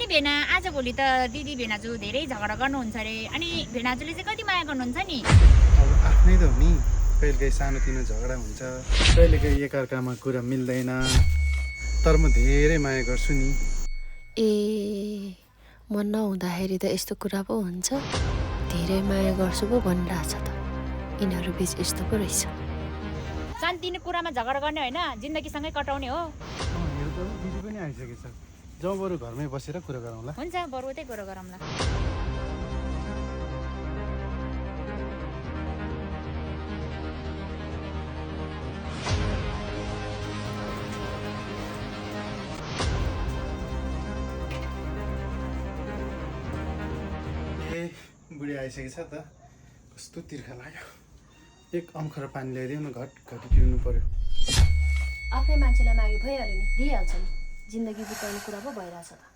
नि भेना आजभोलि त दिदी भेनाजु धेरै झगडा गर्नुहुन्छ अरे। अनि भेनाजुले चाहिँ कति माया गर्नुहुन्छ नि? अब आफ्नै त हो नि, कहिलेकाहीँ सानोतिनो झगडा हुन्छ, कहिलेकाहीँ एकअर्कामा कुरा मिल्दैन, तर म धेरै माया गर्छु नि। ए म नहुँदाखेरि त यस्तो कुरा पो हुन्छ, धेरै माया गर्छु पो भनिरहेछ त। यिनीहरू बिच यस्तो पो रहेछ। सानोतिनो कुरामा झगडा गर्ने होइन, जिन्दगीसँगै कटाउने हो। हेर त दिदी पनि आइसकेछ, जाउँ बरु घरमै बसेर कुरा गरौँला। हुन्छ, बरु उतै कुरा गरौँला। ए बुढी आइसकेछ त, कस्तो तिर्खा लाग्यो। एक अम्खर पानी ल्याइदिउ न, घट घटी पिउनु पर्यो। आफ्नै मान्छेलाई मागे भइहाल्यो नि, दिइहाल्छ नि। जिन्दगी बिताउने कुरा पो भइरहेछ त।